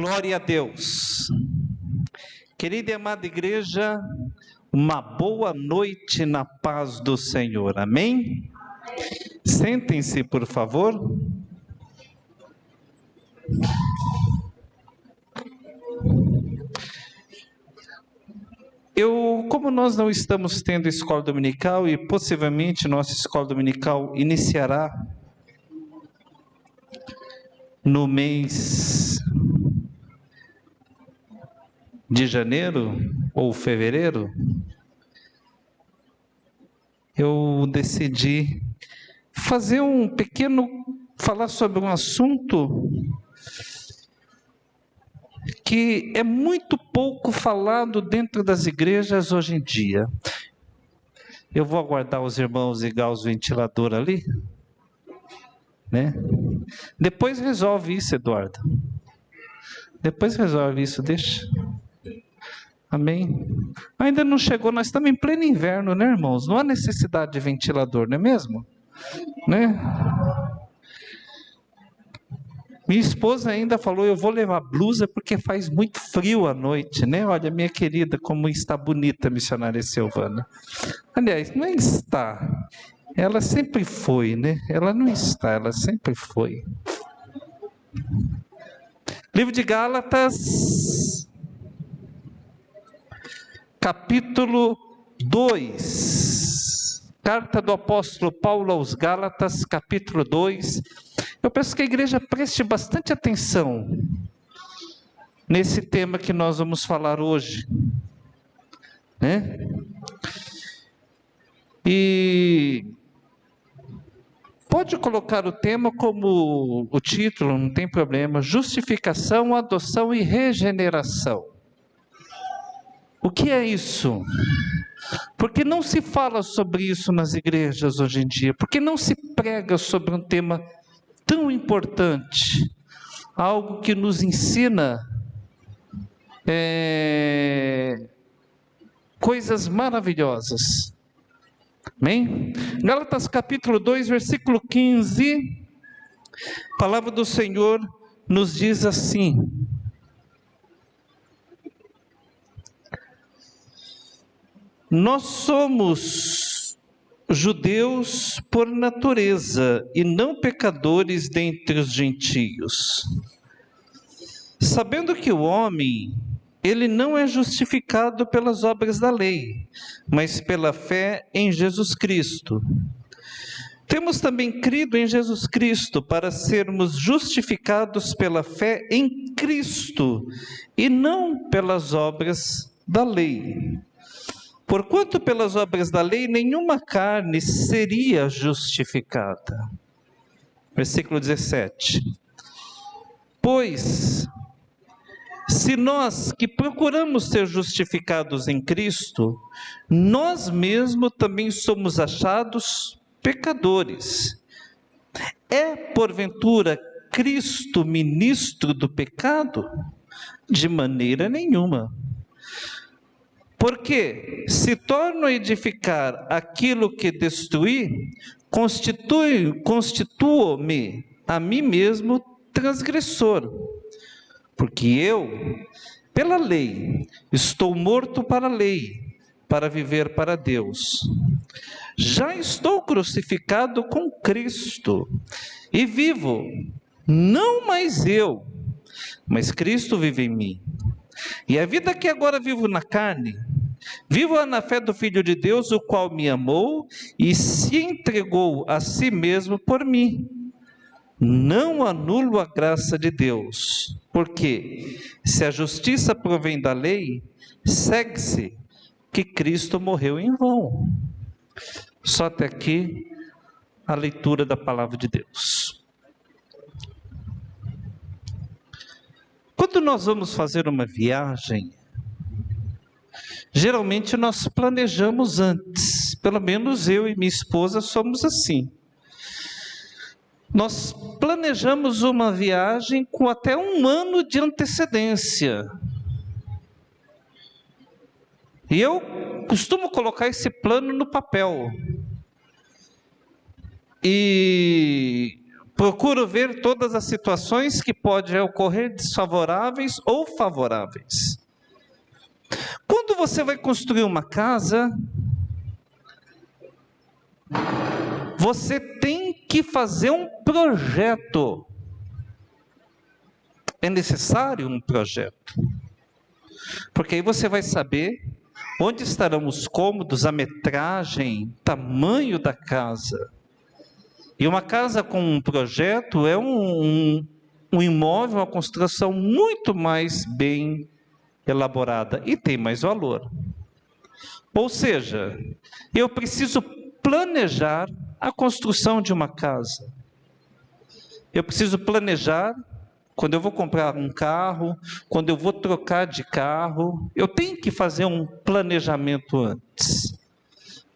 Glória a Deus. Querida e amada igreja, uma boa noite na paz do Senhor. Amém? Sentem-se, por favor. Como nós não estamos tendo escola dominical e possivelmente nossa escola dominical iniciará no mês de janeiro ou fevereiro, eu decidi falar sobre um assunto que é muito pouco falado dentro das igrejas hoje em dia. Eu vou aguardar os irmãos ligar os ventiladores ali, né? Depois resolve isso, Eduardo. Depois resolve isso, deixa. Amém? Ainda não chegou, nós estamos em pleno inverno, né, irmãos? Não há necessidade de ventilador, não é mesmo? Né? Minha esposa ainda falou, eu vou levar blusa porque faz muito frio à noite, né? Olha, minha querida, como está bonita a missionária Silvana. Aliás, não está. Ela sempre foi, né? Ela não está, ela sempre foi. Livro de Gálatas, capítulo 2. Carta do apóstolo Paulo aos Gálatas, capítulo 2. Eu peço que a igreja preste bastante atenção nesse tema que nós vamos falar hoje, né? E pode colocar o tema como o título, não tem problema: justificação, adoção e regeneração. O que é isso? Porque não se fala sobre isso nas igrejas hoje em dia? Porque não se prega sobre um tema tão importante? Algo que nos ensina coisas maravilhosas. Amém? Gálatas capítulo 2, versículo 15, a palavra do Senhor nos diz assim: nós somos judeus por natureza e não pecadores dentre os gentios, sabendo que o homem, ele não é justificado pelas obras da lei, mas pela fé em Jesus Cristo. Temos também crido em Jesus Cristo para sermos justificados pela fé em Cristo e não pelas obras da lei. Porquanto pelas obras da lei nenhuma carne seria justificada. Versículo 17. Pois, se nós que procuramos ser justificados em Cristo, nós mesmos também somos achados pecadores, é porventura Cristo ministro do pecado? De maneira nenhuma. Porque se torno a edificar aquilo que destruí, constituo-me a mim mesmo transgressor. Porque eu, pela lei, estou morto para a lei, para viver para Deus. Já estou crucificado com Cristo, e vivo, não mais eu, mas Cristo vive em mim. E a vida que agora vivo na carne, vivo na fé do Filho de Deus, o qual me amou e se entregou a si mesmo por mim. Não anulo a graça de Deus, porque se a justiça provém da lei, segue-se que Cristo morreu em vão. Só até aqui a leitura da palavra de Deus. Quando nós vamos fazer uma viagem, geralmente nós planejamos antes, pelo menos eu e minha esposa somos assim. Nós planejamos uma viagem com até 1 ano de antecedência. E eu costumo colocar esse plano no papel. Procuro ver todas as situações que podem ocorrer desfavoráveis ou favoráveis. Quando você vai construir uma casa, você tem que fazer um projeto. É necessário um projeto. Porque aí você vai saber onde estarão os cômodos, a metragem, tamanho da casa. E uma casa com um projeto é um imóvel, uma construção muito mais bem elaborada e tem mais valor. Ou seja, eu preciso planejar a construção de uma casa. Eu preciso planejar quando eu vou comprar um carro, quando eu vou trocar de carro, eu tenho que fazer um planejamento antes.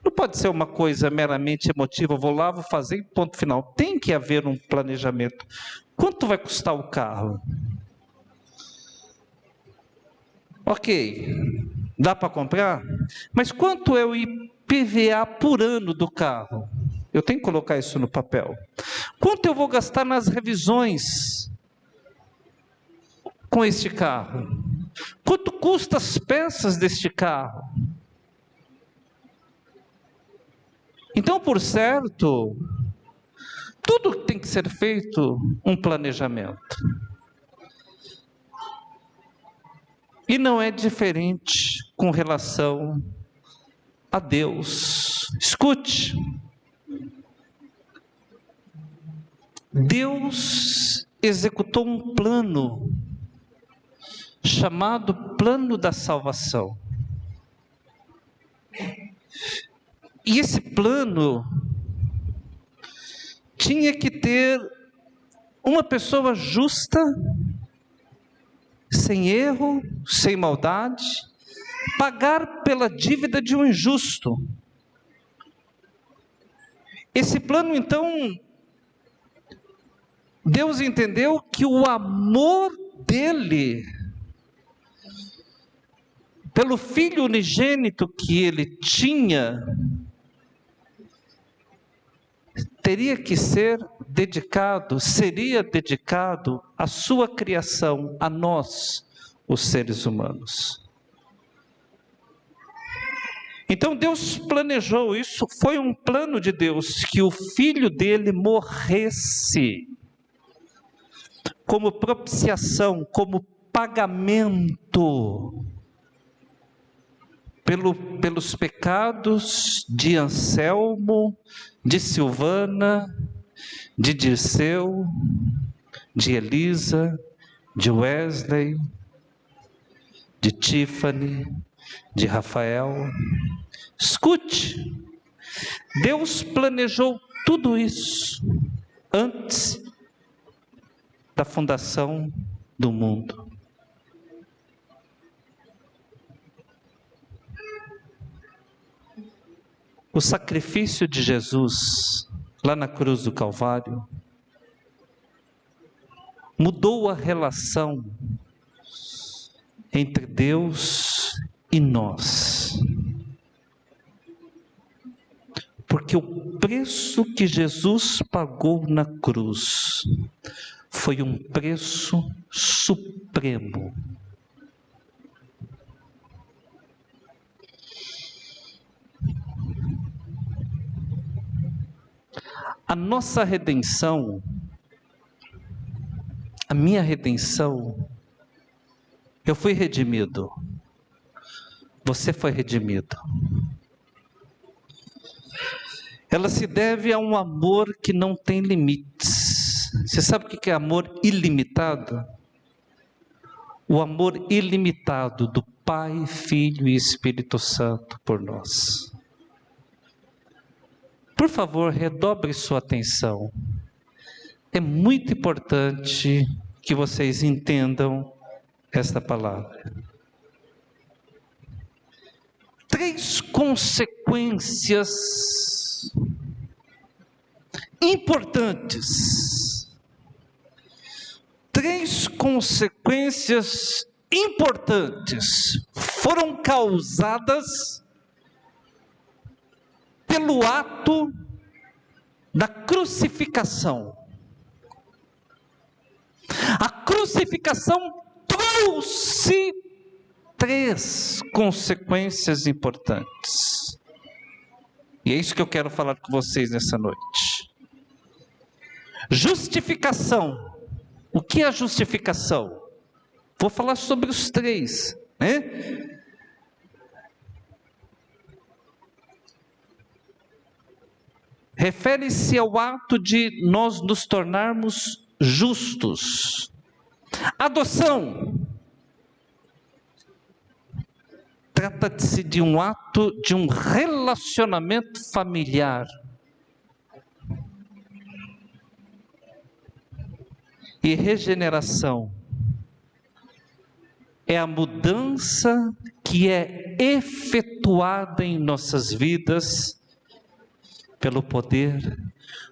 Não pode ser uma coisa meramente emotiva, vou lá, vou fazer e ponto final. Tem que haver um planejamento. Quanto vai custar o carro? Ok, dá para comprar? Mas quanto é o IPVA por ano do carro? Eu tenho que colocar isso no papel. Quanto eu vou gastar nas revisões com este carro? Quanto custa as peças deste carro? Então, por certo, tudo tem que ser feito um planejamento. E não é diferente com relação a Deus. Escute. Deus executou um plano chamado plano da salvação. E esse plano tinha que ter uma pessoa justa, sem erro, sem maldade, pagar pela dívida de um injusto. Esse plano, então, Deus entendeu que o amor dele pelo Filho unigênito que ele tinha, teria que ser dedicado, seria dedicado à sua criação, a nós, os seres humanos. Então Deus planejou isso, foi um plano de Deus, que o Filho dele morresse, como propiciação, como pagamento, pelos pecados de Anselmo, de Silvana, de Dirceu, de Elisa, de Wesley, de Tiffany, de Rafael. Escute, Deus planejou tudo isso antes da fundação do mundo. O sacrifício de Jesus, lá na cruz do Calvário, mudou a relação entre Deus e nós. Porque o preço que Jesus pagou na cruz foi um preço supremo. A nossa redenção, a minha redenção, eu fui redimido, você foi redimido. Ela se deve a um amor que não tem limites. Você sabe o que é amor ilimitado? O amor ilimitado do Pai, Filho e Espírito Santo por nós. Por favor, redobre sua atenção. É muito importante que vocês entendam esta palavra. 3 consequências importantes. 3 consequências importantes foram causadas pelo ato da crucificação. A crucificação trouxe 3 consequências importantes. E é isso que eu quero falar com vocês nessa noite. Justificação. O que é a justificação? Vou falar sobre os 3, né? Refere-se ao ato de nós nos tornarmos justos. Adoção. Trata-se de um ato de um relacionamento familiar. E regeneração é a mudança que é efetuada em nossas vidas pelo poder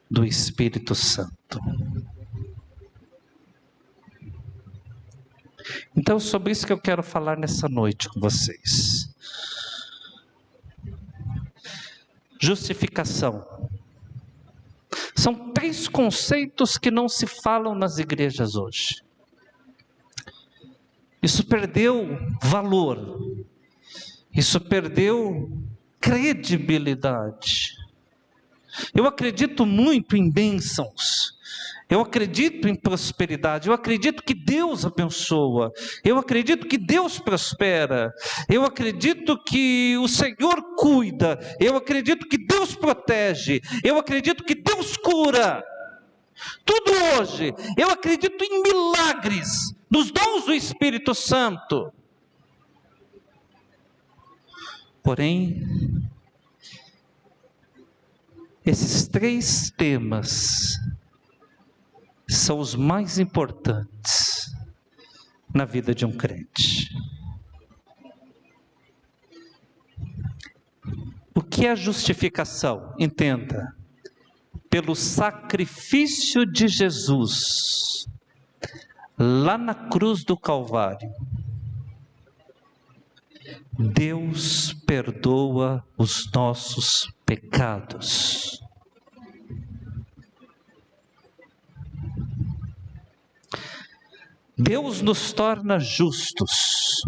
do Espírito Santo. Então, sobre isso que eu quero falar nessa noite com vocês. Justificação. São 3 conceitos que não se falam nas igrejas hoje. Isso perdeu valor. Isso perdeu credibilidade. Eu acredito muito em bênçãos. Eu acredito em prosperidade, eu acredito que Deus abençoa, eu acredito que Deus prospera, eu acredito que o Senhor cuida, eu acredito que Deus protege, eu acredito que Deus cura. Tudo hoje, eu acredito em milagres, nos dons do Espírito Santo. Porém, esses 3 temas são os mais importantes na vida de um crente. O que é a justificação? Entenda. Pelo sacrifício de Jesus, lá na cruz do Calvário, Deus perdoa os nossos pecados. Deus nos torna justos.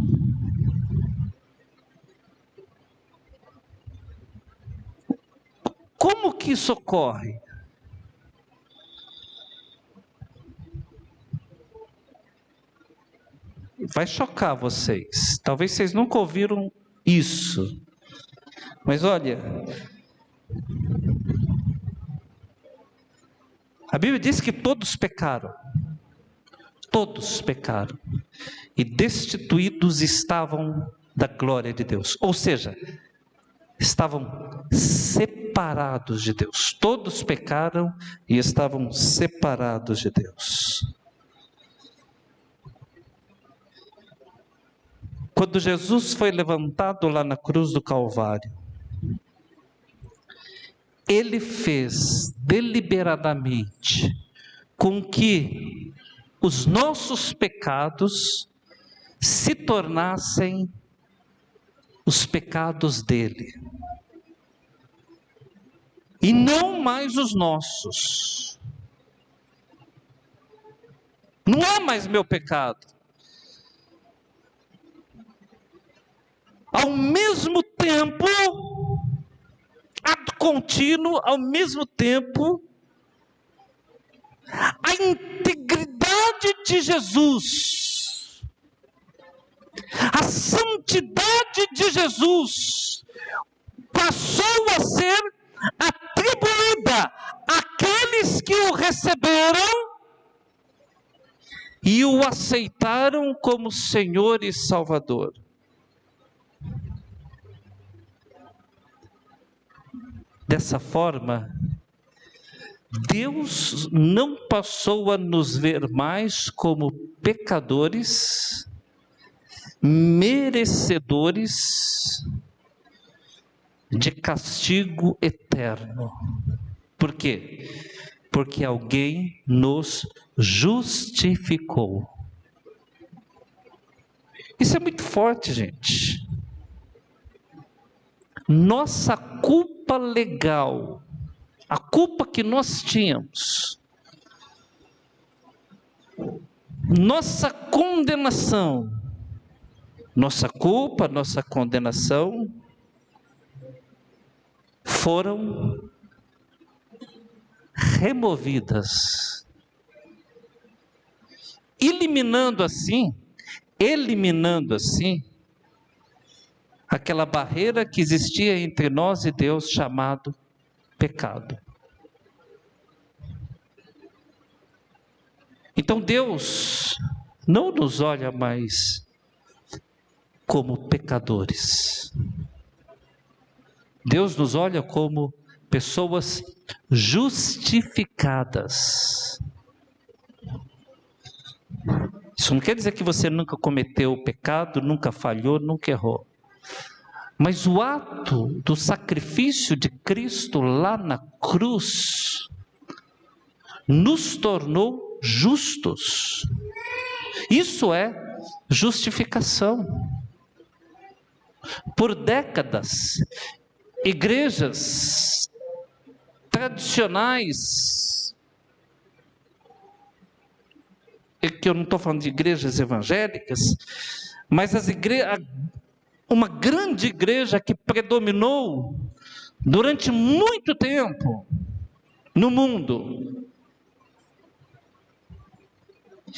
Como que isso ocorre? Vai chocar vocês. Talvez vocês nunca ouviram isso. Mas olha, a Bíblia diz que todos pecaram. Todos pecaram. E destituídos estavam da glória de Deus. Ou seja, estavam separados de Deus. Todos pecaram e estavam separados de Deus. Quando Jesus foi levantado lá na cruz do Calvário, Ele fez deliberadamente com que os nossos pecados se tornassem os pecados dele. E não mais os nossos. Não é mais meu pecado. Ao mesmo tempo, ato contínuo, ao mesmo tempo, a integridade de Jesus, a santidade de Jesus, passou a ser atribuída àqueles que o receberam e o aceitaram como Senhor e Salvador. Dessa forma, Deus não passou a nos ver mais como pecadores, merecedores de castigo eterno. Por quê? Porque alguém nos justificou. Isso é muito forte, gente. Nossa culpa legal, a culpa que nós tínhamos, nossa condenação, nossa culpa, nossa condenação foram removidas, eliminando assim aquela barreira que existia entre nós e Deus, chamado pecado. Então Deus não nos olha mais como pecadores. Deus nos olha como pessoas justificadas. Isso não quer dizer que você nunca cometeu o pecado, nunca falhou, nunca errou. Mas o ato do sacrifício de Cristo lá na cruz nos tornou justos. Isso é justificação. Por décadas, igrejas tradicionais, que eu não estou falando de igrejas evangélicas, mas uma grande igreja que predominou durante muito tempo no mundo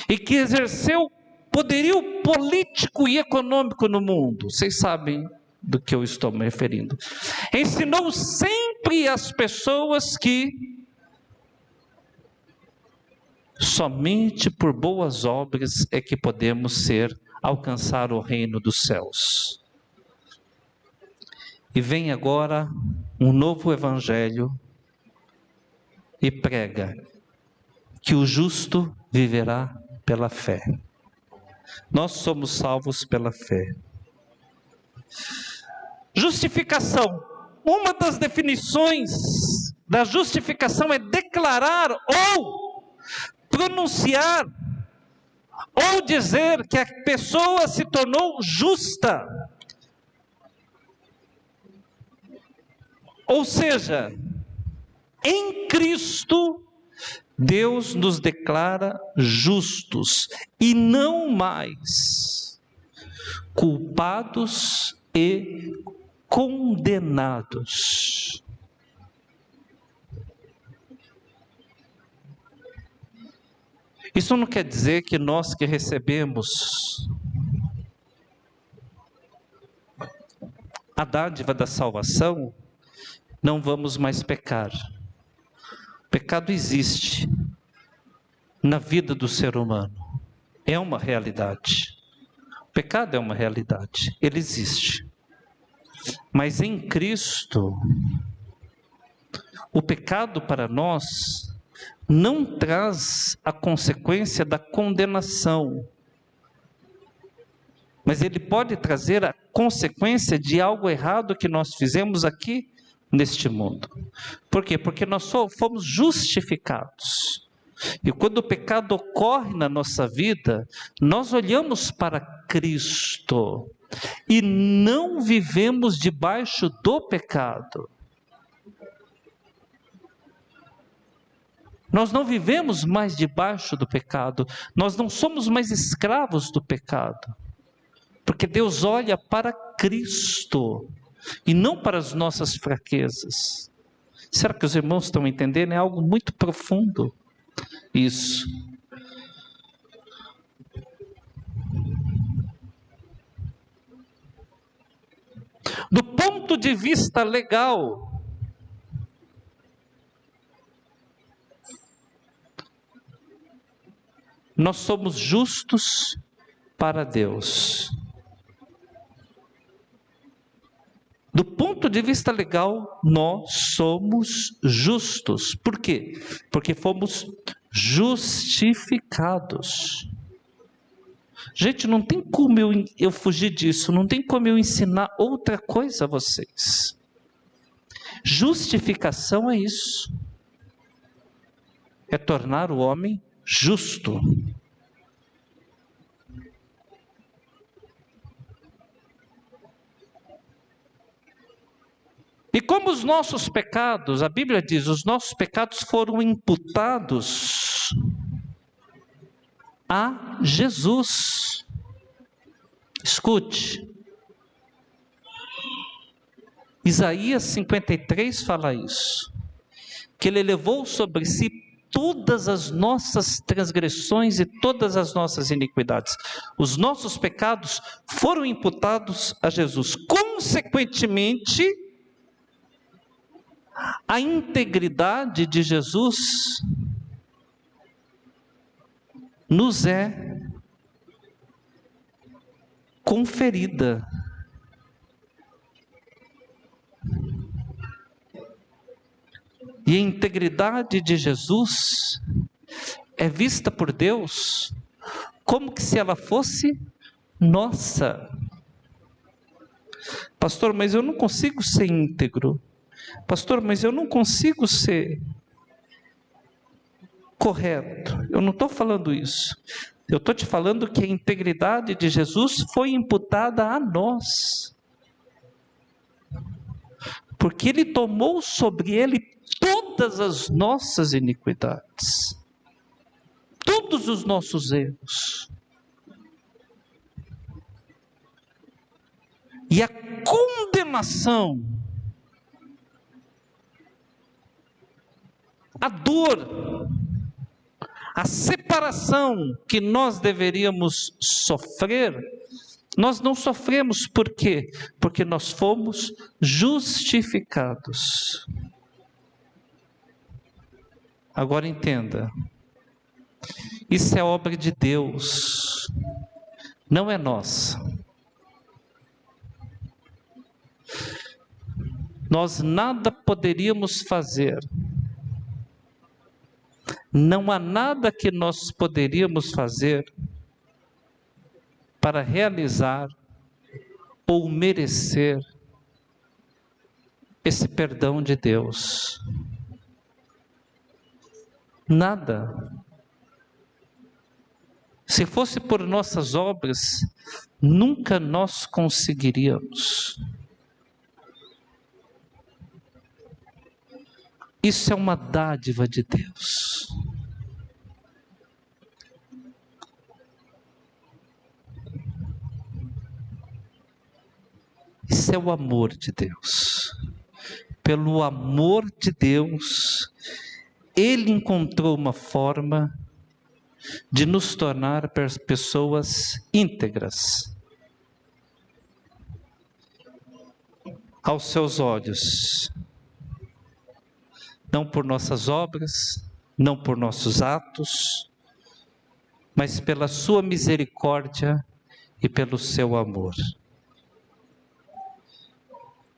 e que exerceu poderio político e econômico no mundo, vocês sabem do que eu estou me referindo, ensinou sempre às pessoas que somente por boas obras é que podemos alcançar o reino dos céus. E vem agora um novo evangelho e prega que o justo viverá pela fé. Nós somos salvos pela fé. Justificação. Uma das definições da justificação é declarar ou pronunciar ou dizer que a pessoa se tornou justa. Ou seja, em Cristo, Deus nos declara justos e não mais culpados e condenados. Isso não quer dizer que nós que recebemos a dádiva da salvação não vamos mais pecar. O pecado existe na vida do ser humano, é uma realidade. O pecado é uma realidade, ele existe. Mas em Cristo, o pecado para nós não traz a consequência da condenação, mas ele pode trazer a consequência de algo errado que nós fizemos aqui neste mundo. Por quê? Porque nós fomos justificados. E quando o pecado ocorre na nossa vida, nós olhamos para Cristo e não vivemos debaixo do pecado. Nós não vivemos mais debaixo do pecado, nós não somos mais escravos do pecado, porque Deus olha para Cristo e não para as nossas fraquezas. Será que os irmãos estão entendendo? É algo muito profundo isso. Do ponto de vista legal, nós somos justos para Deus. Do ponto de vista legal, nós somos justos. Por quê? Porque fomos justificados. Gente, não tem como eu fugir disso, não tem como eu ensinar outra coisa a vocês. Justificação é isso. É tornar o homem justo. E como os nossos pecados, a Bíblia diz, os nossos pecados foram imputados a Jesus. Escute, Isaías 53 fala isso, que Ele levou sobre si todas as nossas transgressões e todas as nossas iniquidades. Os nossos pecados foram imputados a Jesus. Consequentemente, a integridade de Jesus nos é conferida. E a integridade de Jesus é vista por Deus como que se ela fosse nossa. Pastor, mas eu não consigo ser íntegro. Pastor, mas eu não consigo ser correto. Eu não estou falando isso. Eu estou te falando que a integridade de Jesus foi imputada a nós. Porque Ele tomou sobre Ele todas as nossas iniquidades, todos os nossos erros. E a condenação, a dor, a separação que nós deveríamos sofrer, nós não sofremos. Por quê? Porque nós fomos justificados. Agora entenda, isso é obra de Deus, não é nossa. Nós nada poderíamos fazer, não há nada que nós poderíamos fazer para realizar ou merecer esse perdão de Deus. Nada. Se fosse por nossas obras, nunca nós conseguiríamos. Isso é uma dádiva de Deus. Isso é o amor de Deus. Pelo amor de Deus, Ele encontrou uma forma de nos tornar pessoas íntegras aos seus olhos. Não por nossas obras, não por nossos atos, mas pela sua misericórdia e pelo seu amor.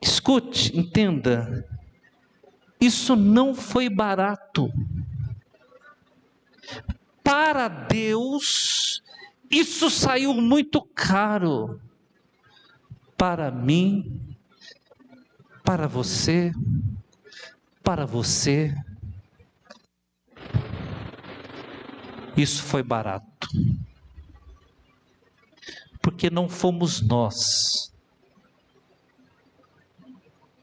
Escute, entenda, isso não foi barato. Para Deus, isso saiu muito caro. Para mim, para você, isso foi barato. Porque não fomos nós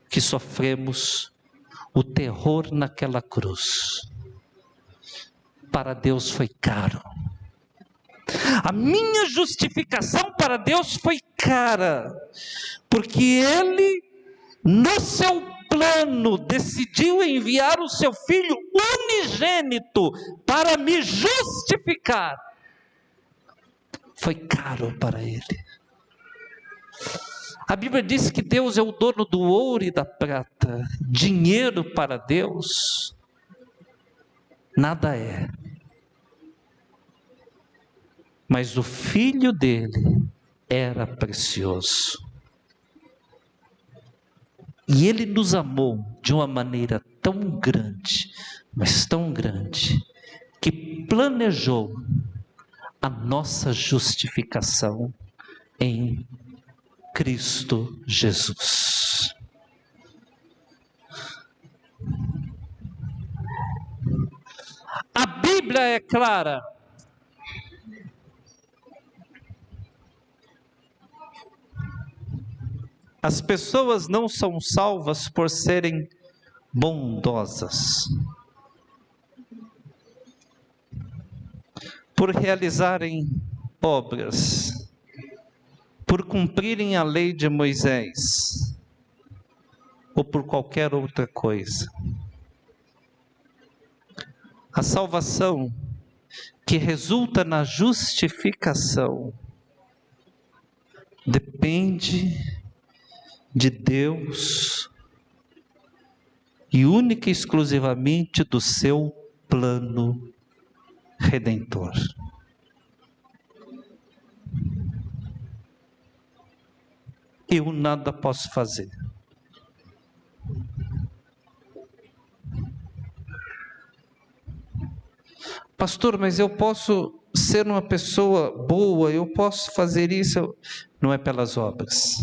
que sofremos o terror naquela cruz. Para Deus foi caro. A minha justificação para Deus foi cara, porque Ele, no seu plano, decidiu enviar o seu Filho unigênito para me justificar. Foi caro para Ele. A Bíblia diz que Deus é o dono do ouro e da prata. Dinheiro para Deus nada é. Mas o Filho dele era precioso. E Ele nos amou de uma maneira tão grande, mas tão grande, que planejou a nossa justificação em Cristo Jesus. A Bíblia é clara. As pessoas não são salvas por serem bondosas. por realizarem obras, por cumprirem a lei de Moisés, ou por qualquer outra coisa. A salvação que resulta na justificação depende de Deus e única e exclusivamente do seu plano redentor. Eu nada posso fazer. Pastor, mas eu posso ser uma pessoa boa, eu posso fazer isso. Não é pelas obras.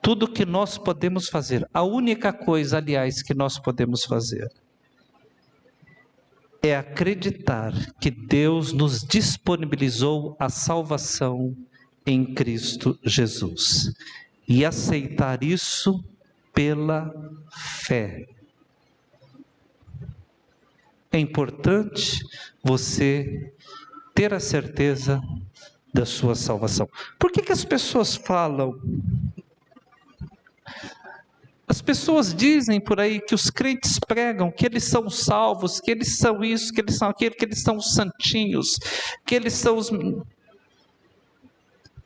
Tudo que nós podemos fazer, a única coisa, aliás, que nós podemos fazer, é acreditar que Deus nos disponibilizou a salvação em Cristo Jesus. E aceitar isso pela fé. É importante você ter a certeza da sua salvação. Por que as pessoas falam? As pessoas dizem por aí que os crentes pregam que eles são salvos, que eles são isso, que eles são aquilo, que eles são os santinhos, que eles são os...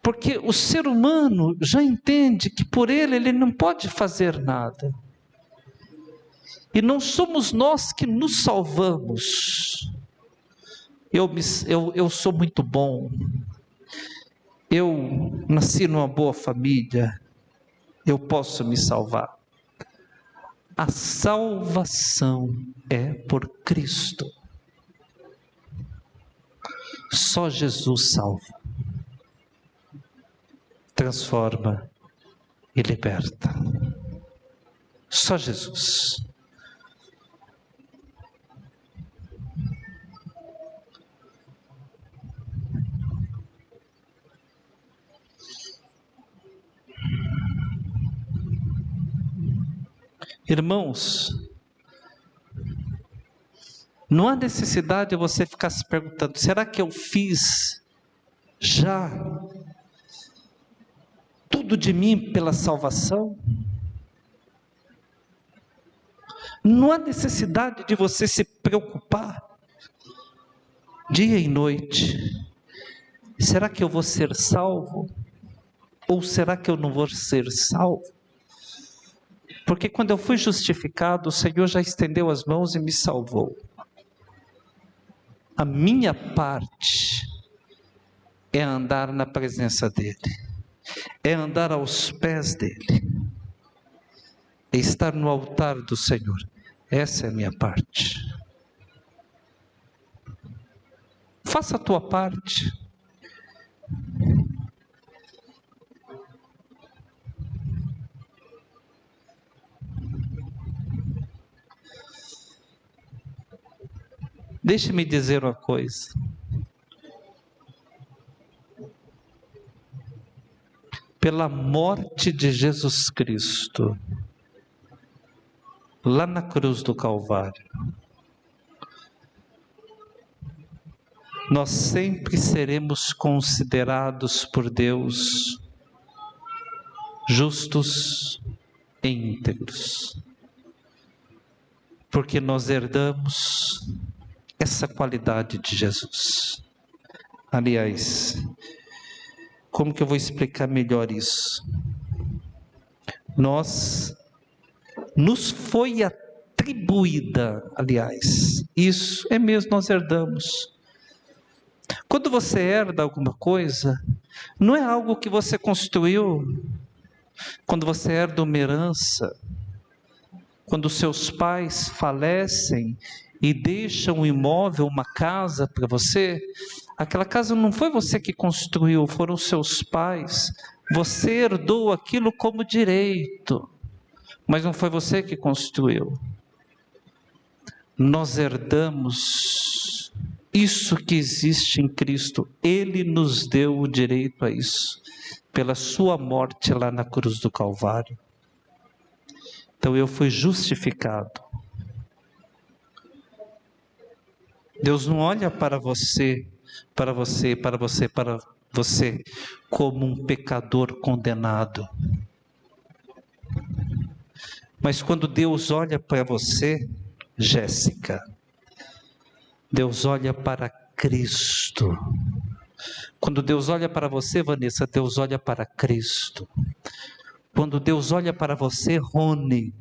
Porque o ser humano já entende que por ele não pode fazer nada. E não somos nós que nos salvamos. Eu sou muito bom. Eu nasci numa boa família. Eu posso me salvar. A salvação é por Cristo. Só Jesus salva, transforma e liberta. Só Jesus. Irmãos, não há necessidade de você ficar se perguntando, será que eu fiz já tudo de mim pela salvação? Não há necessidade de você se preocupar dia e noite. Será que eu vou ser salvo? Ou será que eu não vou ser salvo? Porque quando eu fui justificado, o Senhor já estendeu as mãos e me salvou. A minha parte é andar na presença dEle, é andar aos pés dEle, é estar no altar do Senhor. Essa é a minha parte. Faça a tua parte. Deixe-me dizer uma coisa. Pela morte de Jesus Cristo, lá na cruz do Calvário, nós sempre seremos considerados por Deus justos e íntegros, porque nós herdamos essa qualidade de Jesus. Aliás, como que eu vou explicar melhor isso? Nos foi atribuída, aliás, isso é mesmo, nós herdamos. Quando você herda alguma coisa, não é algo que você construiu. Quando você herda uma herança, quando seus pais falecem e deixam um imóvel, uma casa para você, aquela casa não foi você que construiu, foram seus pais. Você herdou aquilo como direito, mas não foi você que construiu. Nós herdamos isso que existe em Cristo. Ele nos deu o direito a isso, pela sua morte lá na cruz do Calvário. Então eu fui justificado. Deus não olha para você como um pecador condenado. Mas quando Deus olha para você, Jéssica, Deus olha para Cristo. Quando Deus olha para você, Vanessa, Deus olha para Cristo. Quando Deus olha para você, Rony,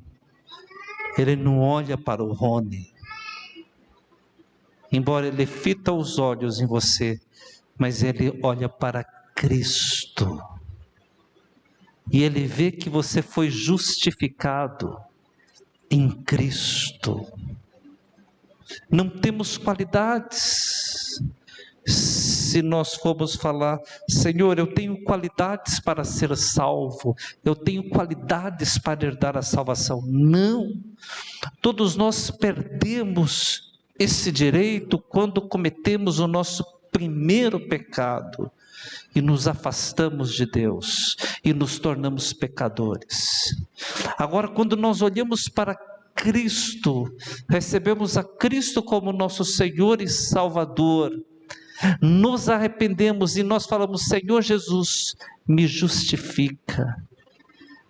Ele não olha para o Rony. Embora Ele fita os olhos em você, mas Ele olha para Cristo. E Ele vê que você foi justificado em Cristo. Não temos qualidades. Se nós formos falar, Senhor, eu tenho qualidades para ser salvo, eu tenho qualidades para herdar a salvação. Não. Todos nós perdemos esse direito quando cometemos o nosso primeiro pecado e nos afastamos de Deus e nos tornamos pecadores. Agora, quando nós olhamos para Cristo, recebemos a Cristo como nosso Senhor e Salvador, nos arrependemos e nós falamos, Senhor Jesus, me justifica.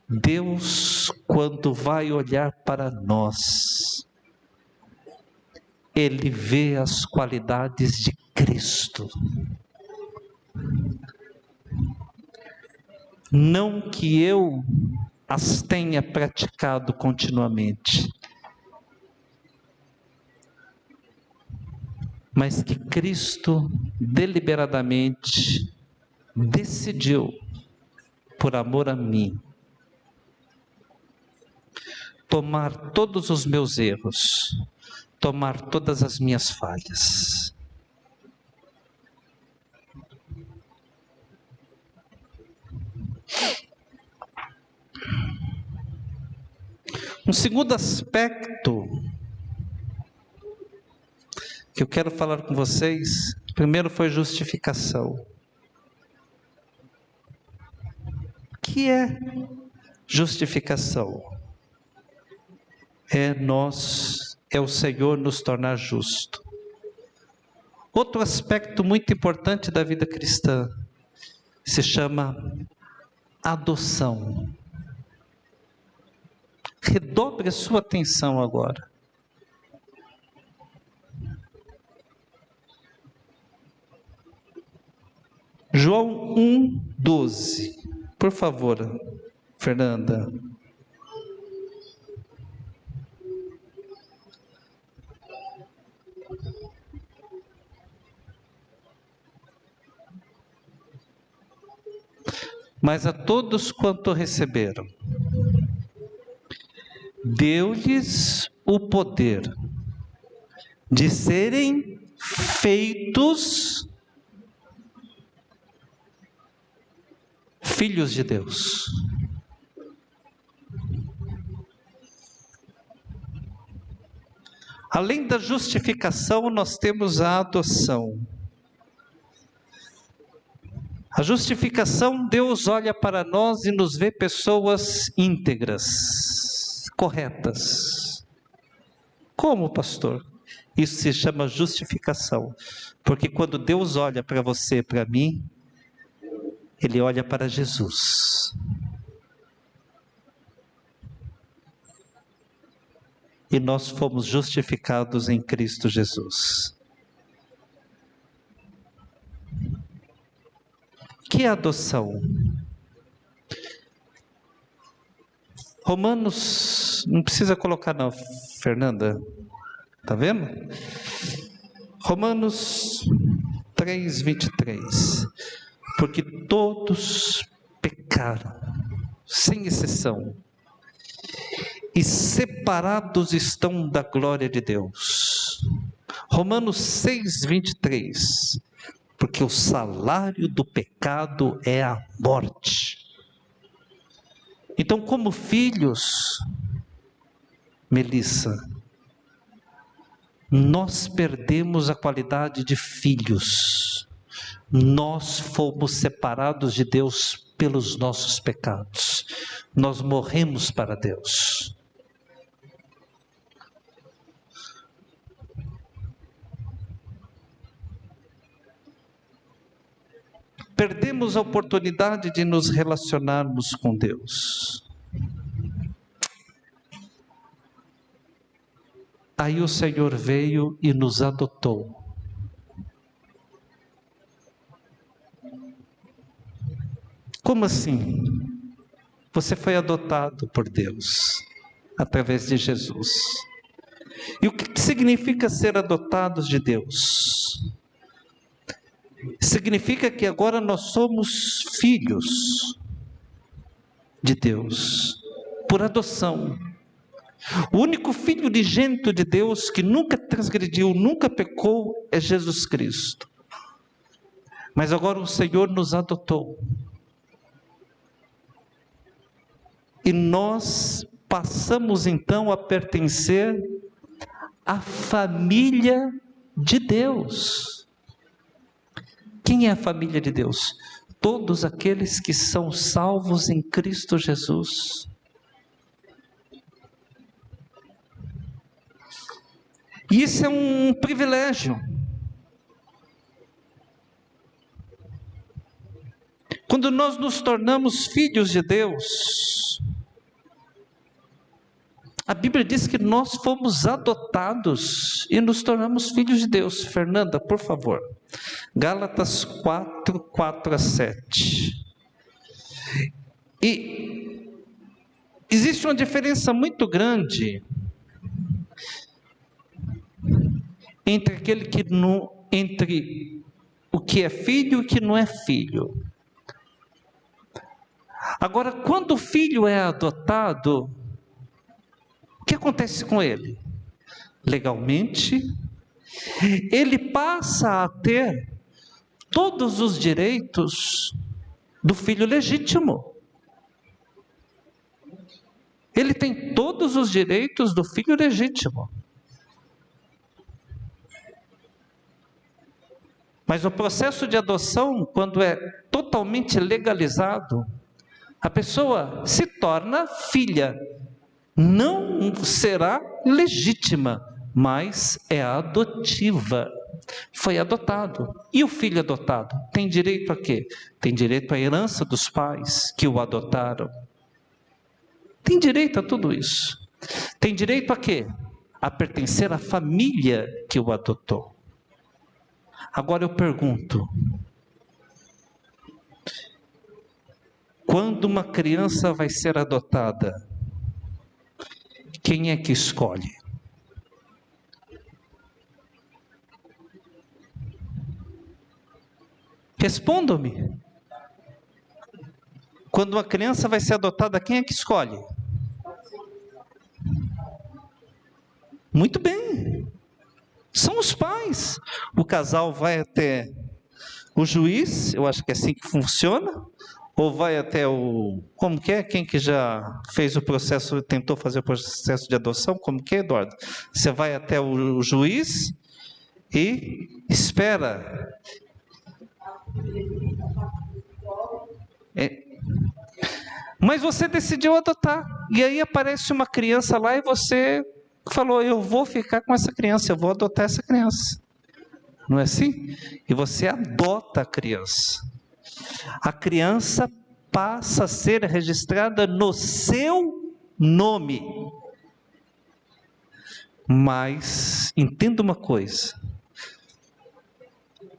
Deus, quando vai olhar para nós, Ele vê as qualidades de Cristo. Não que eu as tenha praticado continuamente, mas que Cristo deliberadamente decidiu, por amor a mim, tomar todos os meus erros, tomar todas as minhas falhas. Um segundo aspecto que eu quero falar com vocês, primeiro foi justificação. O que é justificação? É o Senhor nos tornar justo. Outro aspecto muito importante da vida cristã se chama adoção. Redobre a sua atenção agora. João 1:12. Por favor, Fernanda. Mas a todos quanto receberam, deu-lhes o poder de serem feitos filhos de Deus. Além da justificação, nós temos a adoção. A justificação, Deus olha para nós e nos vê pessoas íntegras, corretas. Como, pastor? Isso se chama justificação. Porque quando Deus olha para você, para mim, Ele olha para Jesus. E nós fomos justificados em Cristo Jesus. Que é adoção? Romanos, não precisa colocar não, Fernanda, está vendo? Romanos 3:23, porque todos pecaram, sem exceção, e separados estão da glória de Deus. Romanos 6:23, porque o salário do pecado é a morte. Então, como filhos, Melissa, nós perdemos a qualidade de filhos. Nós fomos separados de Deus pelos nossos pecados. Nós morremos para Deus. perdemos a oportunidade de nos relacionarmos com Deus. Aí o Senhor veio e nos adotou. Como assim? Você foi adotado por Deus, através de Jesus. E o que significa ser adotados de Deus? Significa que agora nós somos filhos de Deus, por adoção. O único filho unigênito de Deus que nunca transgrediu, nunca pecou, é Jesus Cristo. Mas agora o Senhor nos adotou. E nós passamos então a pertencer à família de Deus. Quem é a família de Deus? Todos aqueles que são salvos em Cristo Jesus. E isso é um privilégio. Quando nós nos tornamos filhos de Deus, a Bíblia diz que nós fomos adotados e nos tornamos filhos de Deus. Fernanda, por favor. Gálatas 4, 4 a 7. E existe uma diferença muito grande entre o que é filho e o que não é filho. Agora, quando o filho é adotado, o que acontece com ele? Legalmente, ele passa a ter todos os direitos do filho legítimo. Ele tem todos os direitos do filho legítimo. Mas o processo de adoção, quando é totalmente legalizado, a pessoa se torna filha. Não será legítima, mas é adotiva. Foi adotado. E o filho adotado tem direito a quê? Tem direito à herança dos pais que o adotaram. Tem direito a tudo isso. Tem direito a quê? A pertencer à família que o adotou. Agora eu pergunto: quando uma criança vai ser adotada, quem é que escolhe? Respondam-me. Quando uma criança vai ser adotada, quem é que escolhe? Muito bem. São os pais. O casal vai até o juiz, eu acho que é assim que funciona, ou vai até o... Como que é? Quem que já fez o processo, tentou fazer o processo de adoção? Como que é, Eduardo? Você vai até o juiz e espera. Mas você decidiu adotar. E aí aparece uma criança lá e você falou: eu vou ficar com essa criança, eu vou adotar essa criança. Não é assim? E você adota a criança. A criança passa a ser registrada no seu nome. Mas, entenda uma coisa.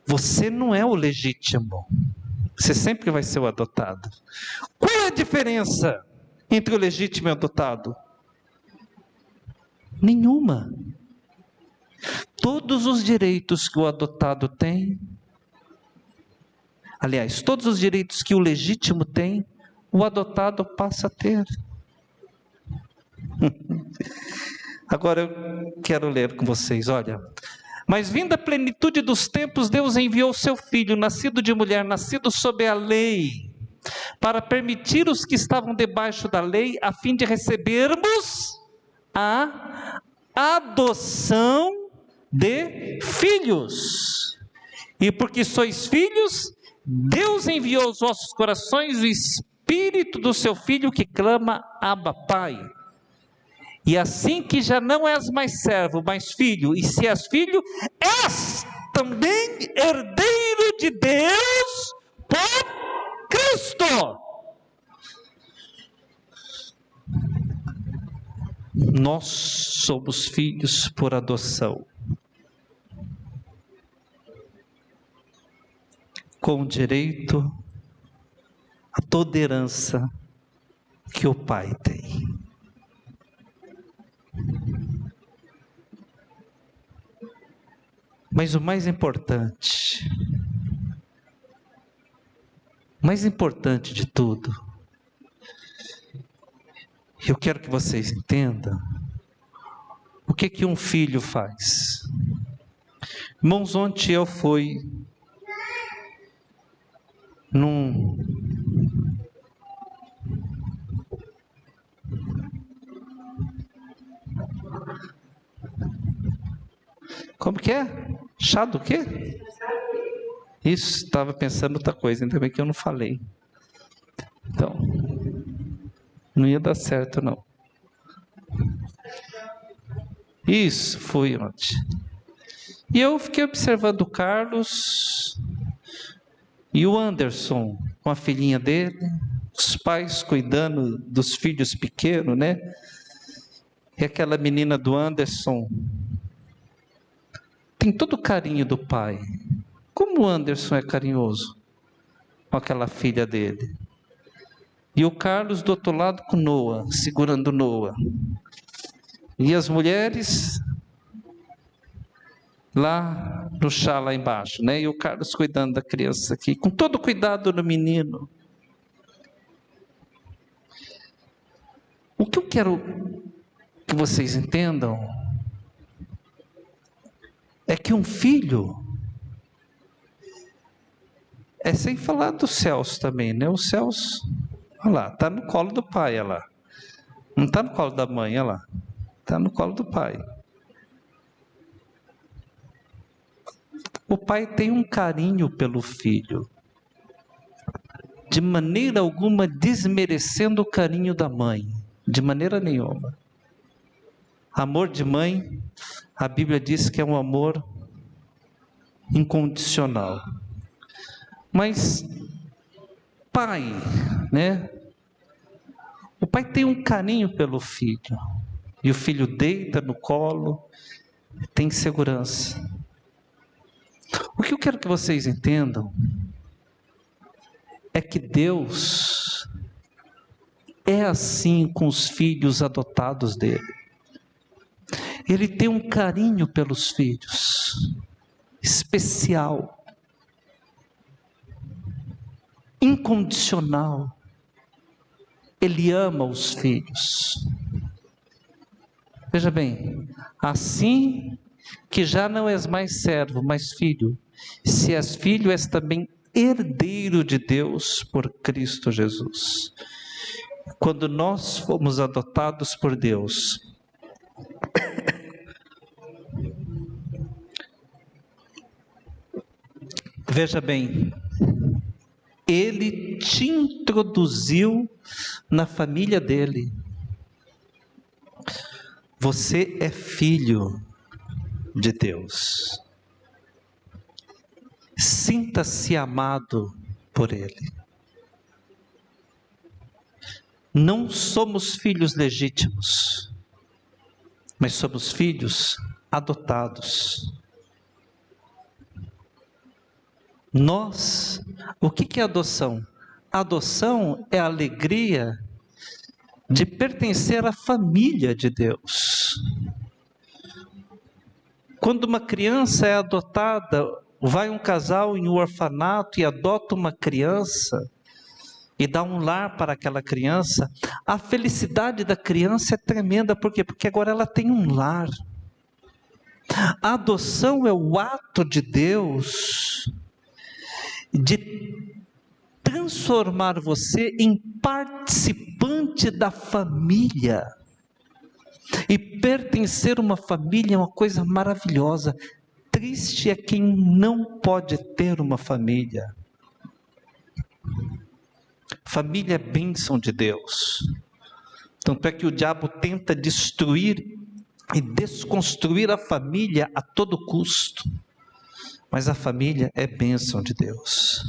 Você não é o legítimo. Você sempre vai ser o adotado. Qual é a diferença entre o legítimo e o adotado? Nenhuma. Todos os direitos que o adotado tem, aliás, todos os direitos que o legítimo tem, o adotado passa a ter. Agora eu quero ler com vocês, olha. Mas vinda a plenitude dos tempos, Deus enviou seu Filho, nascido de mulher, nascido sob a lei, para permitir os que estavam debaixo da lei, a fim de recebermos a adoção de filhos. E porque sois filhos, Deus enviou aos vossos corações o Espírito do seu Filho que clama: Abba, Pai. E assim que já não és mais servo, mas filho, e se és filho, és também herdeiro de Deus por Cristo. Nós somos filhos por adoção, com direito a toda herança que o Pai tem. Mas o mais importante de tudo, eu quero que vocês entendam o que um filho faz. Irmãos, ontem eu fui Como que é? Chá do quê? Isso, estava pensando outra coisa, ainda bem que eu não falei. Então, não ia dar certo não. Isso, fui ontem. E eu fiquei observando o Carlos e o Anderson, com a filhinha dele, os pais cuidando dos filhos pequenos, né? E aquela menina do Anderson tem todo o carinho do pai. Como o Anderson é carinhoso com aquela filha dele. E o Carlos do outro lado com Noah, segurando Noah. E as mulheres lá no chá lá embaixo, né? E o Carlos cuidando da criança aqui, com todo o cuidado do menino. O que eu quero que vocês entendam é que um filho, sem falar dos céus também, né? Os céus, olha lá, está no colo do pai, olha lá. Não está no colo da mãe, olha lá. Está no colo do pai. O pai tem um carinho pelo filho, de maneira alguma desmerecendo o carinho da mãe, de maneira nenhuma. Amor de mãe, a Bíblia diz que é um amor incondicional. Mas pai, né? O pai tem um carinho pelo filho, e o filho deita no colo, tem segurança. O que eu quero que vocês entendam é que Deus é assim com os filhos adotados dele. Ele tem um carinho pelos filhos, especial, incondicional. Ele ama os filhos. Veja bem, assim que já não és mais servo, mas filho, se és filho, és também herdeiro de Deus por Cristo Jesus. Quando nós fomos adotados por Deus, veja bem, Ele te introduziu na família dele. Você é filho de Deus. Sinta-se amado por Ele. Não somos filhos legítimos, mas somos filhos adotados. O que é adoção? Adoção é a alegria de pertencer à família de Deus. Quando uma criança é adotada, vai um casal em um orfanato e adota uma criança e dá um lar para aquela criança, a felicidade da criança é tremenda. Por quê? Porque agora ela tem um lar. A adoção é o ato de Deus de transformar você em participante da família. E pertencer a uma família é uma coisa maravilhosa. Triste é quem não pode ter uma família. Família é bênção de Deus. Tanto é que o diabo tenta destruir e desconstruir a família a todo custo. Mas a família é bênção de Deus.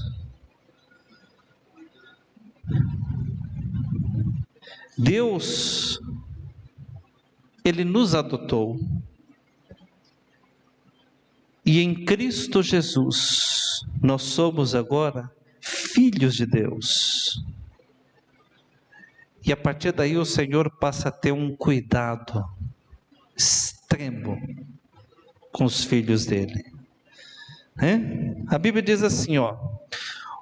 Deus, Ele nos adotou. E em Cristo Jesus, nós somos agora filhos de Deus. E a partir daí o Senhor passa a ter um cuidado extremo com os filhos dele. A Bíblia diz assim,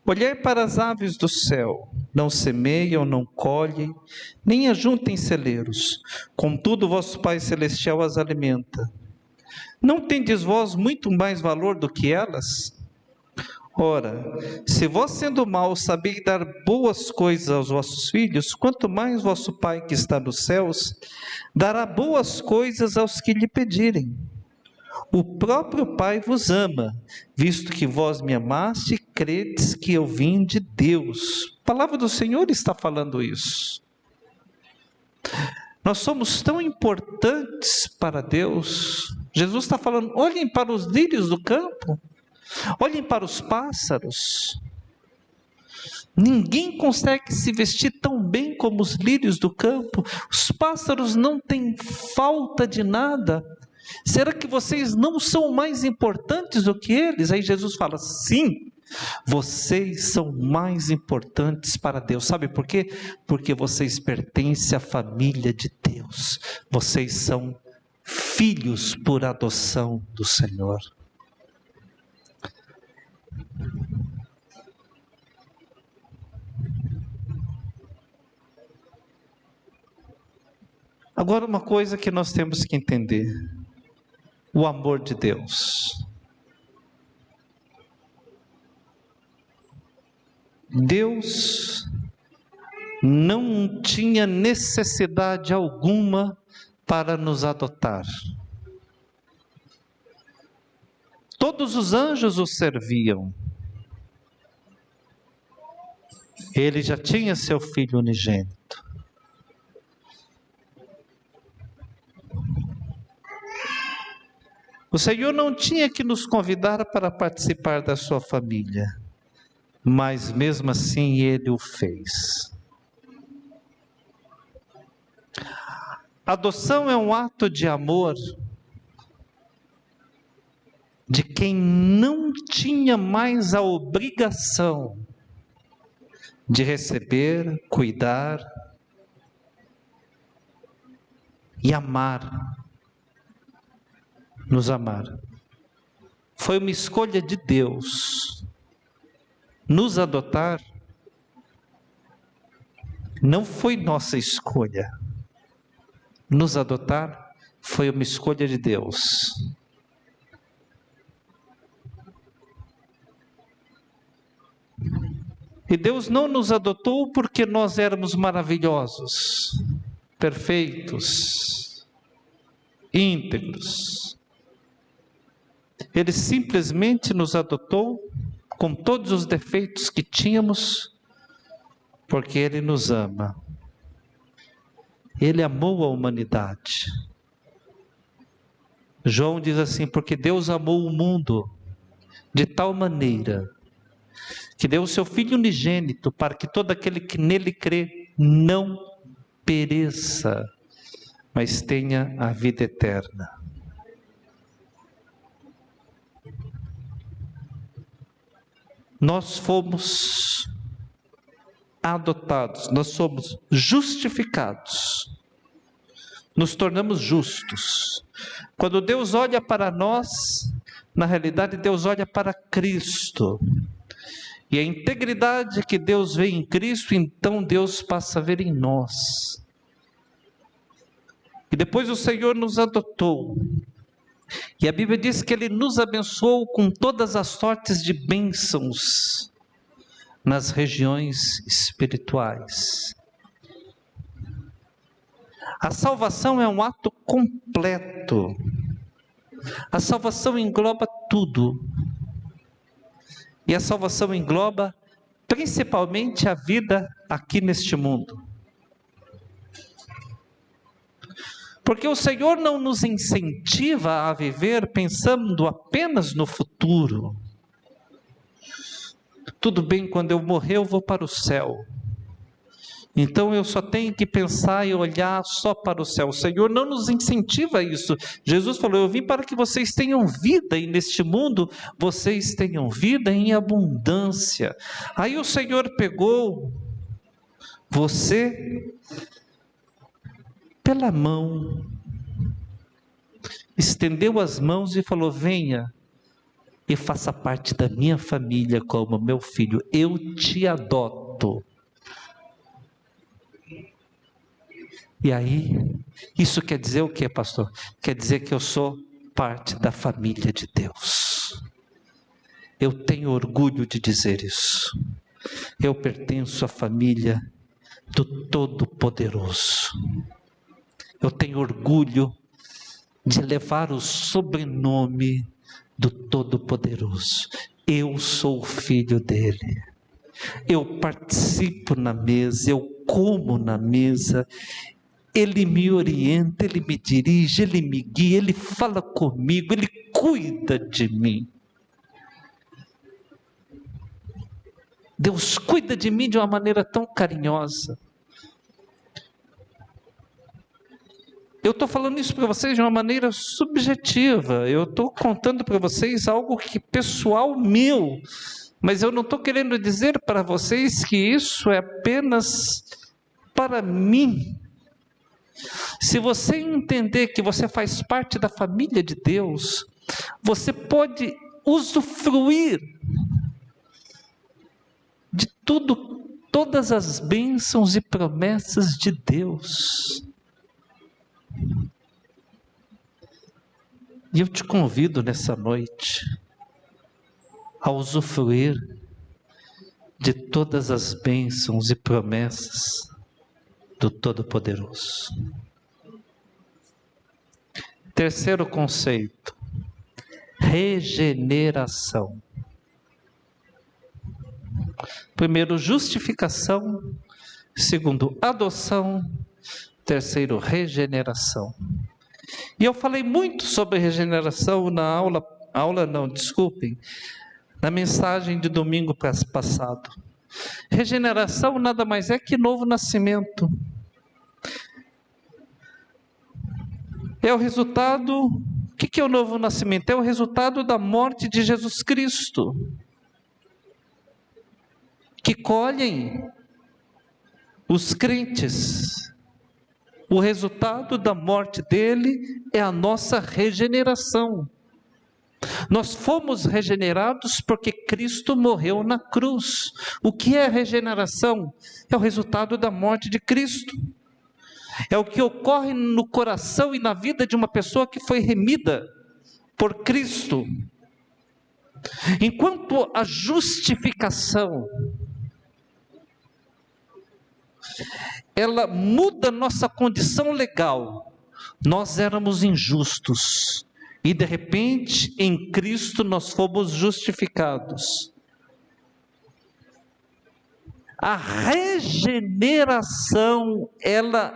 olhai para as aves do céu, não semeiam, não colhem, nem ajuntem celeiros, contudo vosso Pai Celestial as alimenta. Não tendes vós muito mais valor do que elas? Ora, se vós sendo maus sabeis dar boas coisas aos vossos filhos, quanto mais vosso Pai que está nos céus, dará boas coisas aos que lhe pedirem. O próprio Pai vos ama, visto que vós me amaste e credes que eu vim de Deus. A palavra do Senhor está falando isso. Nós somos tão importantes para Deus. Jesus está falando, olhem para os lírios do campo, olhem para os pássaros. Ninguém consegue se vestir tão bem como os lírios do campo. Os pássaros não têm falta de nada. Será que vocês não são mais importantes do que eles? Aí Jesus fala, sim, vocês são mais importantes para Deus. Sabe por quê? Porque vocês pertencem à família de Deus. Vocês são filhos por adoção do Senhor. Agora, uma coisa que nós temos que entender: o amor de Deus. Deus não tinha necessidade alguma para nos adotar. Todos os anjos o serviam. Ele já tinha seu filho unigênito. O Senhor não tinha que nos convidar para participar da sua família, mas mesmo assim Ele o fez. Adoção é um ato de amor de quem não tinha mais a obrigação de receber, cuidar e amar. Nos amar. Foi uma escolha de Deus. Nos adotar não foi nossa escolha. Nos adotar foi uma escolha de Deus. E Deus não nos adotou porque nós éramos maravilhosos, perfeitos, íntegros. Ele simplesmente nos adotou com todos os defeitos que tínhamos, porque Ele nos ama. Ele amou a humanidade. João diz assim, porque Deus amou o mundo de tal maneira que deu o seu Filho unigênito para que todo aquele que nele crê não pereça, mas tenha a vida eterna. Nós fomos adotados, nós somos justificados, nos tornamos justos. Quando Deus olha para nós, na realidade Deus olha para Cristo. E a integridade que Deus vê em Cristo, então Deus passa a ver em nós. E depois o Senhor nos adotou. E a Bíblia diz que Ele nos abençoou com todas as sortes de bênçãos nas regiões espirituais. A salvação é um ato completo. A salvação engloba tudo. E a salvação engloba principalmente a vida aqui neste mundo. Porque o Senhor não nos incentiva a viver pensando apenas no futuro. Tudo bem, quando eu morrer eu vou para o céu. Então eu só tenho que pensar e olhar só para o céu. O Senhor não nos incentiva a isso. Jesus falou: eu vim para que vocês tenham vida, e neste mundo vocês tenham vida em abundância. Aí o Senhor pegou você pela mão, estendeu as mãos e falou: venha e faça parte da minha família como meu filho, eu te adoto. E aí, isso quer dizer o que, pastor? Quer dizer que eu sou parte da família de Deus. Eu tenho orgulho de dizer isso. Eu pertenço à família do Todo-Poderoso. Eu tenho orgulho de levar o sobrenome do Todo-Poderoso. Eu sou o filho dele. Eu participo na mesa, eu como na mesa. Ele me orienta, Ele me dirige, Ele me guia, Ele fala comigo, Ele cuida de mim. Deus cuida de mim de uma maneira tão carinhosa. Eu estou falando isso para vocês de uma maneira subjetiva. Eu estou contando para vocês algo que pessoal meu. Mas eu não estou querendo dizer para vocês que isso é apenas para mim. Se você entender que você faz parte da família de Deus, você pode usufruir de tudo, todas as bênçãos e promessas de Deus. E eu te convido nessa noite a usufruir de todas as bênçãos e promessas do Todo-Poderoso. Terceiro conceito: regeneração. Primeiro, justificação. Segundo, adoção. Terceiro, regeneração. E eu falei muito sobre regeneração na na mensagem de domingo passado. Regeneração nada mais é que novo nascimento. É o resultado. O que é o novo nascimento? É o resultado da morte de Jesus Cristo, que colhem os crentes. O resultado da morte dele é a nossa regeneração. Nós fomos regenerados porque Cristo morreu na cruz. O que é regeneração? É o resultado da morte de Cristo. É o que ocorre no coração e na vida de uma pessoa que foi remida por Cristo. Enquanto a justificação, ela muda nossa condição legal. Nós éramos injustos e de repente em Cristo nós fomos justificados. A regeneração, ela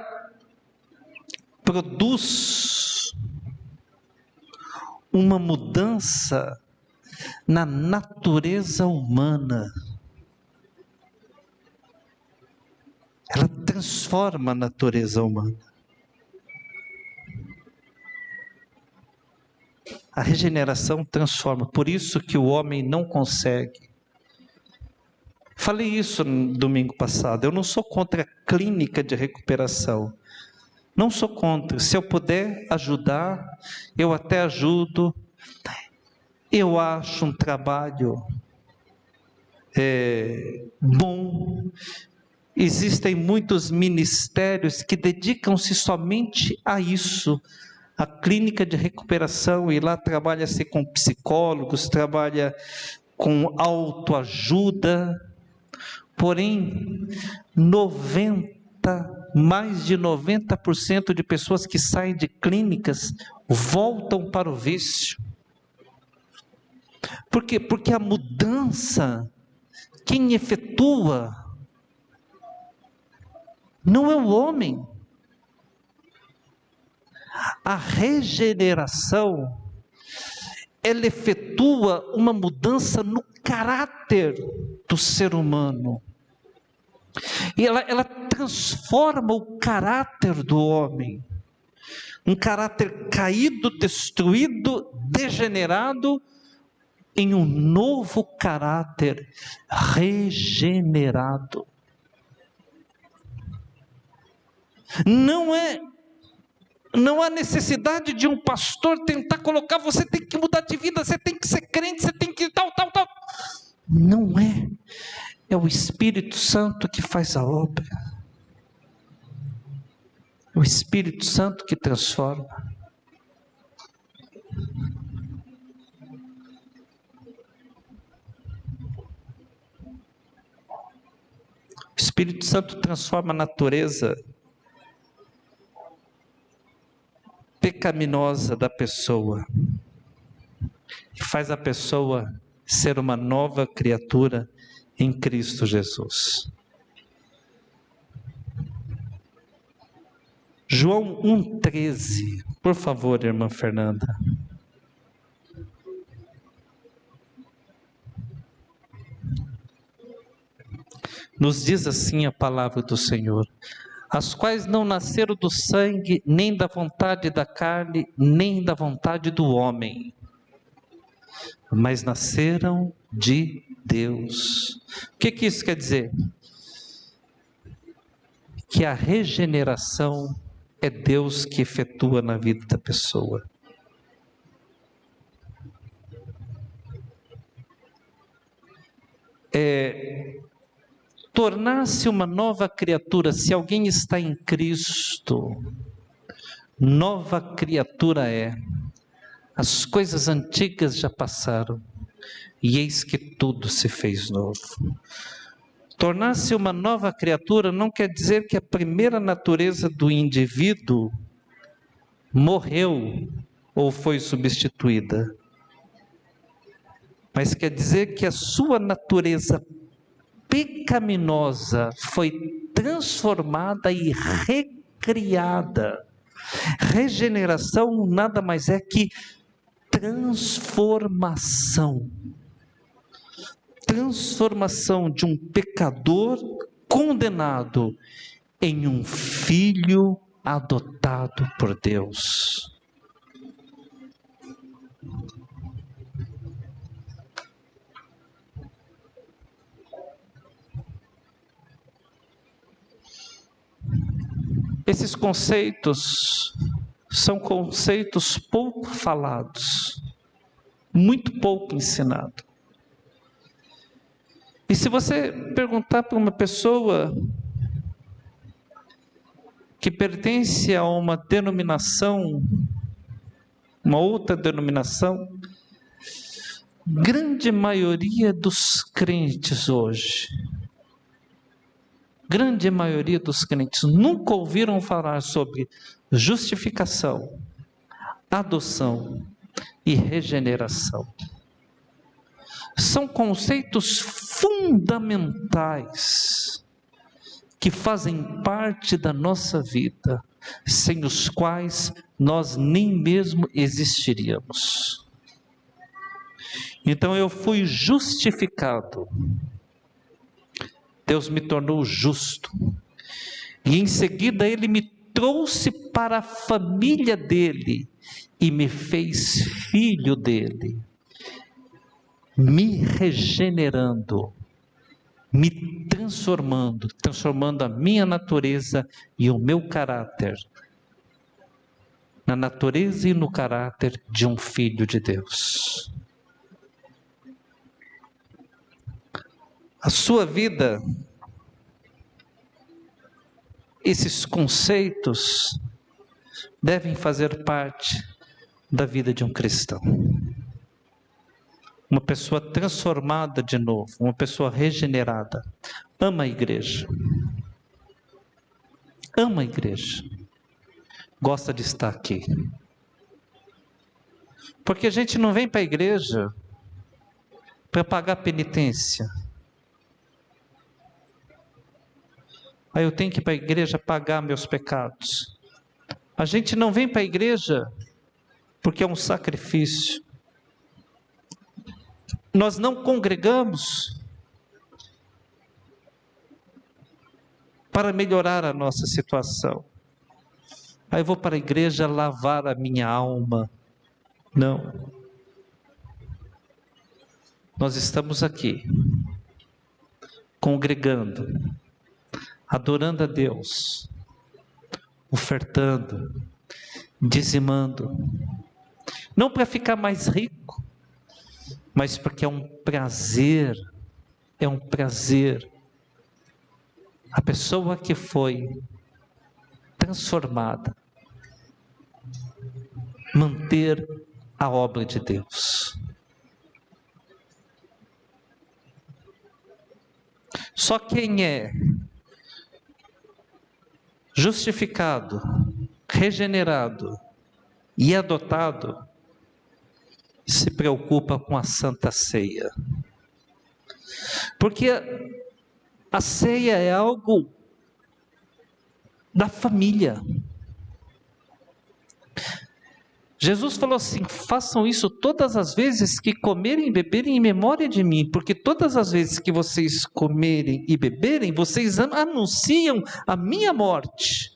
produz uma mudança na natureza humana. Ela transforma a natureza humana. A regeneração transforma, por isso que o homem não consegue. Falei isso no domingo passado, eu não sou contra a clínica de recuperação. Não sou contra, se eu puder ajudar, eu até ajudo. Eu acho um trabalho bom. Existem muitos ministérios que dedicam-se somente a isso. A clínica de recuperação, e lá trabalha-se com psicólogos, trabalha com autoajuda. Porém, mais de 90% de pessoas que saem de clínicas voltam para o vício. Por quê? Porque a mudança, quem efetua, não é o homem. A regeneração, ela efetua uma mudança no caráter do ser humano. E ela transforma o caráter do homem. Um caráter caído, destruído, degenerado, em um novo caráter regenerado. Não há necessidade de um pastor tentar colocar, você tem que mudar de vida, você tem que ser crente, você tem que tal. Não é. É o Espírito Santo que faz a obra. O Espírito Santo que transforma. O Espírito Santo transforma a natureza pecaminosa da pessoa e faz a pessoa ser uma nova criatura em Cristo Jesus. João 1,13, por favor, irmã Fernanda. Nos diz assim a palavra do Senhor: as quais não nasceram do sangue, nem da vontade da carne, nem da vontade do homem, mas nasceram de Deus. O que isso quer dizer? Que a regeneração é Deus que efetua na vida da pessoa. Tornar-se uma nova criatura, se alguém está em Cristo, nova criatura é. As coisas antigas já passaram, e eis que tudo se fez novo. Tornar-se uma nova criatura não quer dizer que a primeira natureza do indivíduo morreu ou foi substituída, mas quer dizer que a sua natureza pecaminosa foi transformada e recriada. Regeneração nada mais é que transformação. Transformação de um pecador condenado em um filho adotado por Deus. Esses conceitos são conceitos pouco falados, muito pouco ensinados. E se você perguntar para uma pessoa que pertence a uma denominação, uma outra denominação, grande maioria dos crentes hoje, grande maioria dos crentes nunca ouviram falar sobre justificação, adoção e regeneração. São conceitos fundamentais que fazem parte da nossa vida, sem os quais nós nem mesmo existiríamos. Então eu fui justificado. Deus me tornou justo. E em seguida Ele me trouxe para a família dEle e me fez filho dEle, me regenerando, me transformando a minha natureza e o meu caráter, na natureza e no caráter de um filho de Deus. A sua vida, esses conceitos devem fazer parte da vida de um cristão. Uma pessoa transformada de novo, uma pessoa regenerada. Ama a igreja. Ama a igreja. Gosta de estar aqui. Porque a gente não vem para a igreja para pagar penitência. Aí eu tenho que ir para a igreja pagar meus pecados. A gente não vem para a igreja porque é um sacrifício. Nós não congregamos para melhorar a nossa situação. Aí eu vou para a igreja lavar a minha alma. Não. Nós estamos aqui, congregando, adorando a Deus, ofertando, dizimando, não para ficar mais rico, mas porque é um prazer, a pessoa que foi transformada, manter a obra de Deus. Só quem é justificado, regenerado e adotado se preocupa com a Santa Ceia. Porque a ceia é algo da família. Jesus falou assim: façam isso todas as vezes que comerem e beberem em memória de mim, porque todas as vezes que vocês comerem e beberem, vocês anunciam a minha morte.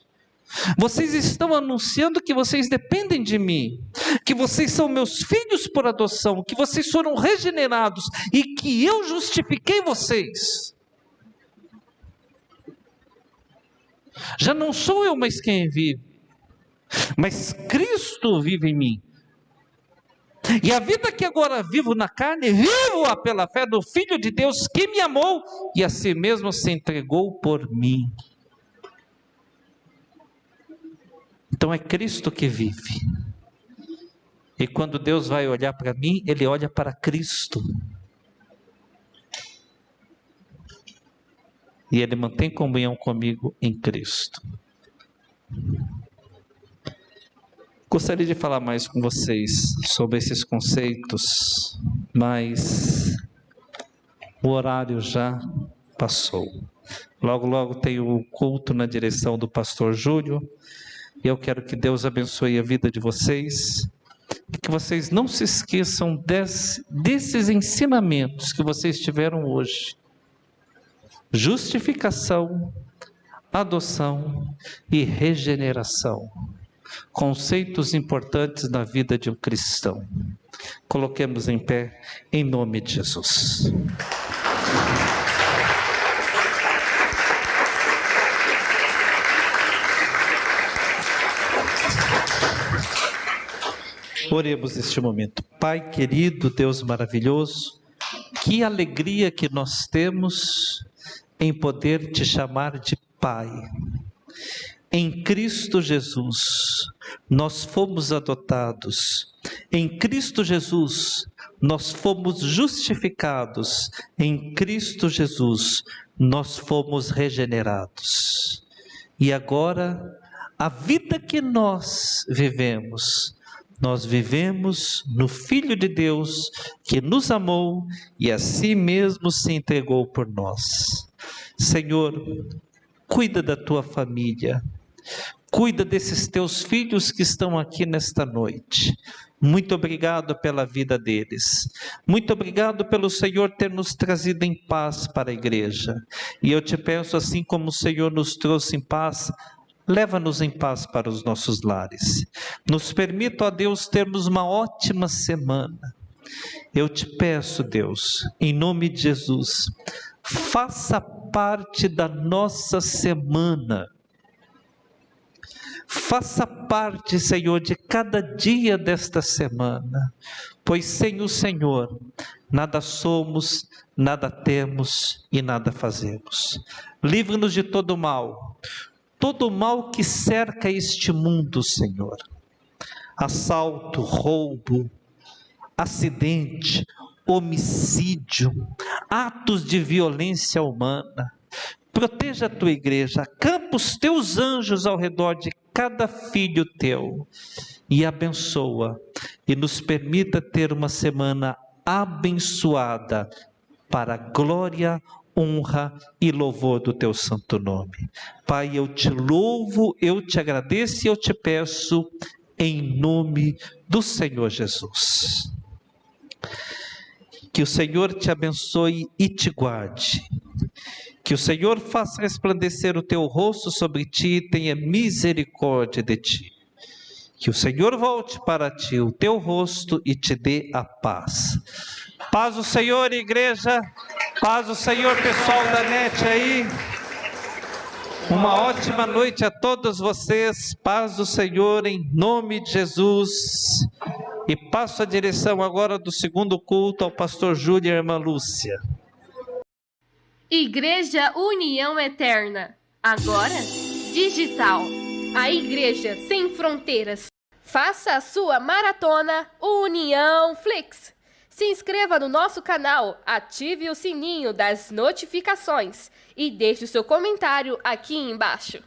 Vocês estão anunciando que vocês dependem de mim, que vocês são meus filhos por adoção, que vocês foram regenerados e que eu justifiquei vocês. Já não sou eu mais quem vive, mas Cristo vive em mim. E a vida que agora vivo na carne, vivo-a pela fé do Filho de Deus que me amou e a si mesmo se entregou por mim. Então é Cristo que vive. E quando Deus vai olhar para mim, Ele olha para Cristo. E Ele mantém comunhão comigo em Cristo. Gostaria de falar mais com vocês sobre esses conceitos, mas o horário já passou. Logo, logo tem o culto na direção do pastor Júlio. E eu quero que Deus abençoe a vida de vocês. E que vocês não se esqueçam desses ensinamentos que vocês tiveram hoje. Justificação, adoção e regeneração. Conceitos importantes na vida de um cristão. Coloquemos em pé, em nome de Jesus. Oremos neste momento. Pai querido, Deus maravilhoso, que alegria que nós temos em poder te chamar de Pai. Em Cristo Jesus, nós fomos adotados. Em Cristo Jesus, nós fomos justificados. Em Cristo Jesus, nós fomos regenerados. E agora, a vida que nós vivemos no Filho de Deus, que nos amou e a si mesmo se entregou por nós. Senhor, cuida da tua família, cuida desses teus filhos que estão aqui nesta noite. Muito obrigado pela vida deles. Muito obrigado pelo Senhor ter nos trazido em paz para a igreja. E eu te peço, assim como o Senhor nos trouxe em paz, leva-nos em paz para os nossos lares. Nos permita, ó Deus, termos uma ótima semana. Eu te peço, Deus, em nome de Jesus, faça parte da nossa semana. Faça parte, Senhor, de cada dia desta semana, pois sem o Senhor, nada somos, nada temos e nada fazemos. Livra-nos de todo mal que cerca este mundo, Senhor. Assalto, roubo, acidente, homicídio, atos de violência humana. Proteja a tua igreja, acampa os teus anjos ao redor de cada filho teu e abençoa e nos permita ter uma semana abençoada para a glória, honra e louvor do teu santo nome. Pai, eu te louvo, eu te agradeço e eu te peço em nome do Senhor Jesus. Que o Senhor te abençoe e te guarde. Que o Senhor faça resplandecer o teu rosto sobre ti e tenha misericórdia de ti. Que o Senhor volte para ti o teu rosto e te dê a paz. Paz do Senhor, igreja. Paz do Senhor, pessoal da NET aí. Uma ótima noite a todos vocês. Paz do Senhor em nome de Jesus. E passo a direção agora do segundo culto ao pastor Júlio e a irmã Lúcia. Igreja União Eterna, agora digital. A Igreja Sem Fronteiras. Faça a sua maratona União Flix. Se inscreva no nosso canal, ative o sininho das notificações e deixe o seu comentário aqui embaixo.